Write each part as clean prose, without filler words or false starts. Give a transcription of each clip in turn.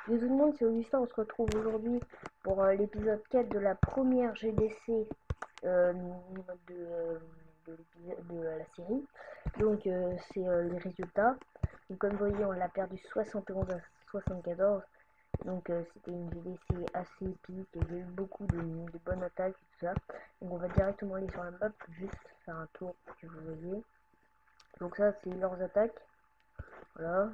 Yo tout le monde, c'est Augustin, on se retrouve aujourd'hui pour l'épisode 4 de la première GDC de la série. Donc c'est les résultats. Donc comme vous voyez, on l'a perdu 71 à 74. Donc c'était une GDC assez épique, il y a eu beaucoup de bonnes attaques et tout ça. Donc on va directement aller sur la map, juste faire un tour pour que vous voyez. Donc ça c'est leurs attaques. Voilà.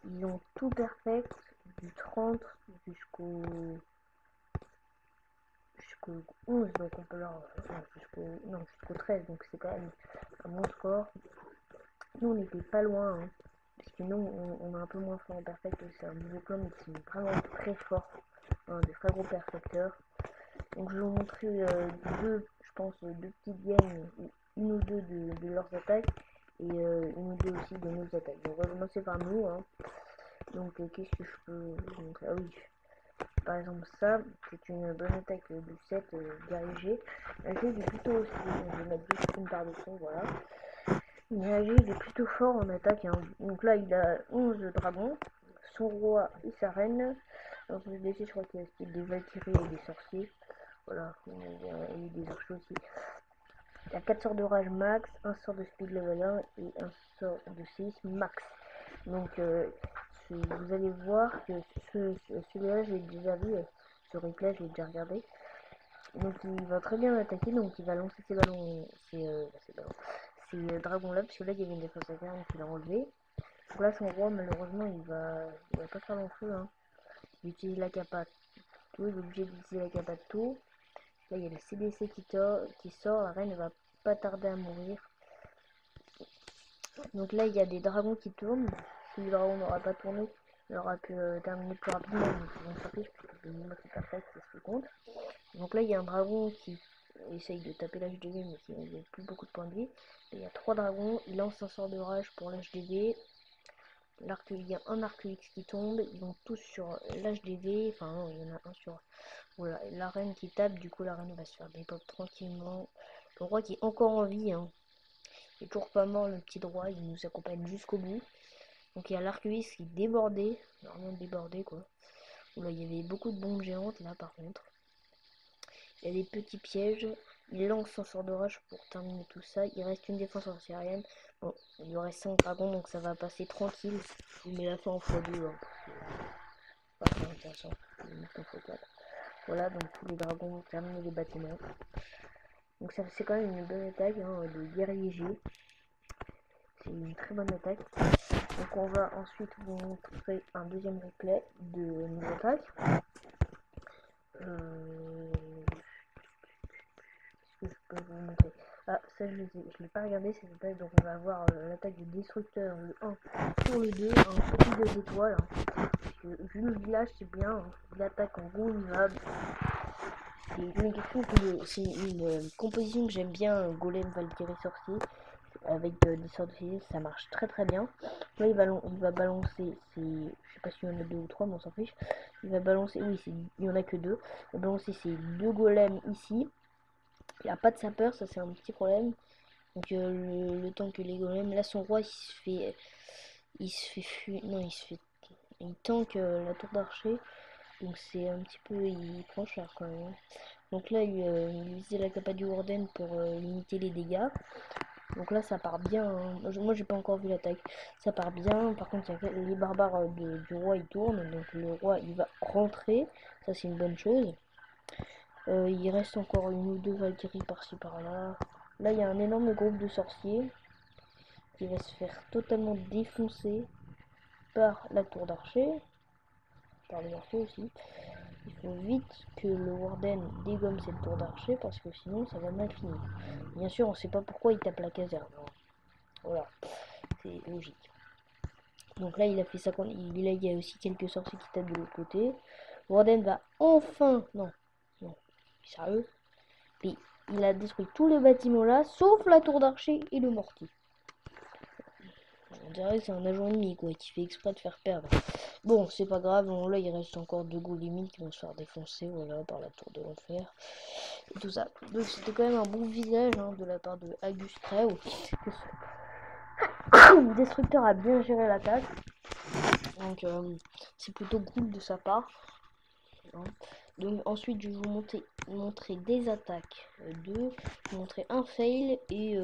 Ils ont tout perfect du 30 jusqu'au 11, donc on peut leur jusqu'au 13, donc c'est quand même un bon score. Nous on n'était pas loin, hein, parce que nous on a un peu moins fort en perfect, c'est un nouveau clan mais qui sont vraiment très forts, hein, de très gros perfecteurs. Donc je vais vous montrer je pense deux petites games, une ou deux de leurs attaques et une ou deux aussi de nos attaques. Donc on va commencer par nous, hein. Donc qu'est-ce que je peux vous montrer? Ah oui, par exemple ça, c'est une bonne attaque du 7 guerrier G. G il est plutôt aussi, je vais mettre juste une part de son, voilà. Mais G il est plutôt fort en attaque, hein. Donc là il a 11 dragons, son roi et sa reine. Dans ce DC je crois qu'il y a des valkyries et des sorciers. Voilà, il y a des archers aussi. Il y a 4 sorts de rage max, un sort de speed level 1 et un sort de 6 max. Donc vous allez voir que celui-là j'ai déjà vu sur replay, j'ai déjà regardé. Donc il va très bien attaquer, donc il va lancer ses ballons, ses dragons là, parce que là il y avait une défense interne qu'il a enlevé. Donc là son roi malheureusement il va pas faire long feu, hein. Il utilise la capa tout, il est obligé d'utiliser la capa tout. Là il y a le CDC qui sort, la reine ne va pas tarder à mourir. Donc là il y a des dragons qui tournent. Si le dragon n'aura pas tourné, il aura pu terminer plus rapidement, donc on s'en fiche parce que c'est une qui est parfaite, c'est ce qui compte. Donc là il y a un dragon qui essaye de taper l'HDV mais qui n'a plus beaucoup de points de vie. Il y a 3 dragons, il lance un sort de rage pour l'HDV. Il y a un arc X qui tombe, ils vont tous sur l'HDV, enfin non, il y en a un sur voilà, la reine qui tape, du coup la reine va se faire des pop tranquillement. Le roi qui est encore en vie, hein. Il est toujours pas mort, le petit droit, il nous accompagne jusqu'au bout. Donc il y a l'arc-vis qui est débordé, vraiment débordé quoi. Là il y avait beaucoup de bombes géantes là par contre. Il y a des petits pièges. Il lance son sort de rage pour terminer tout ça. Il reste une défense anti-aérienne. Bon, il y aurait 5 dragons donc ça va passer tranquille. Je vous mets la fin en x2, hein. Pas très intéressant. Je vais mettre en x4. Voilà, donc tous les dragons ont terminé les bâtiments. Donc ça c'est quand même une bonne attaque, hein, de guerrier G. C'est une très bonne attaque. Donc on va ensuite vous montrer un deuxième replay de nos attaques. Qu'est-ce que je peux vous montrer? Ah, ça je l'ai pas regardé cette attaque, donc on va avoir l'attaque du destructeur, le 1 sur le 2, un petit 2 étoiles. Hein. Vu le village c'est bien, hein. L'attaque en gros immeuble. C'est une composition que j'aime bien, Golem, Valkyrie, Sorcier, avec des sorts de physique, ça marche très très bien. Là il va balancer, je sais pas s'il y en a deux ou trois, mais on s'en fiche. Il va balancer, oui, il y en a que deux. Il va balancer ces deux golems ici. Il n'y a pas de sapeur, ça c'est un petit problème. Donc le temps que les golems, là son roi il se fait fuir, non il tank la tour d'archer. Donc c'est un petit peu, il prend cher quand même, hein. Donc là il utilise la capa du Warden pour limiter les dégâts. Donc là ça part bien, hein. Moi j'ai pas encore vu l'attaque. Ça part bien, par contre il y a les barbares du roi ils tournent. Donc le roi il va rentrer, ça c'est une bonne chose. Il reste encore une ou deux Valkyries par-ci par-là. Là il y a un énorme groupe de sorciers qui va se faire totalement défoncer par la tour d'archer. Par les archers aussi. Il faut vite que le Warden dégomme cette tour d'archer parce que sinon ça va mal finir. Bien sûr on sait pas pourquoi il tape la caserne. Voilà, c'est logique. Donc là il a fait ça quand il y a aussi quelques sorciers qui tapent de l'autre côté. Warden va enfin. Non, sérieux. Puis il a détruit tous les bâtiments là, sauf la tour d'archer et le mortier. On dirait que c'est un agent ennemi quoi, qui fait exprès de faire perdre. Bon, c'est pas grave, bon, là il reste encore deux golems qui vont se faire défoncer, voilà, par la tour de l'enfer. Et tout ça. Donc c'était quand même un bon visage, hein, de la part de Agus Treo. Le destructeur a bien géré l'attaque. Donc c'est plutôt cool de sa part. Hein. Donc ensuite je vais vous montrer des attaques. Deux, vous montrer un fail et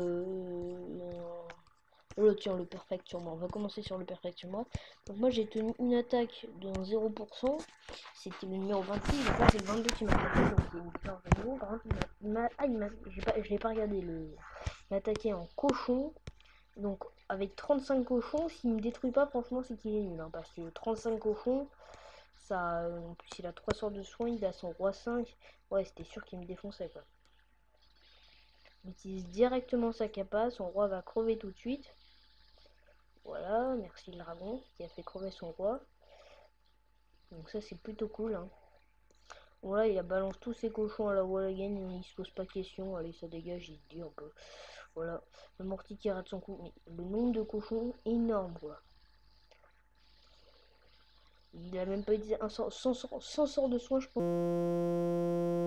tiens, le perfect sur moi. On va commencer sur le perfect sur moi. Donc moi j'ai tenu une attaque de 0%. C'était le numéro 26. Donc là c'est le 22 qui m'a attaqué. Donc il y a une différence de niveau. Par contre, je l'ai pas regardé. Il m'a attaqué en cochon. Donc avec 35 cochons, s'il me détruit pas, franchement c'est qu'il est nul. Hein, parce que 35 cochons, ça. En plus il a 3 sorts de soins, il a son roi 5. Ouais, c'était sûr qu'il me défonçait quoi. Il utilise directement sa capa, son roi va crever tout de suite. Voilà, merci le dragon qui a fait crever son roi. Donc ça c'est plutôt cool. Hein. Voilà, il a balance tous ses cochons à la Wallagan, il se pose pas question. Allez, ça dégage, il se dit un peu. Voilà, le mortier qui rate son coup. Mais le nombre de cochons, énorme quoi. Il a même pas utilisé un sort, 100 sorts de soin, je pense.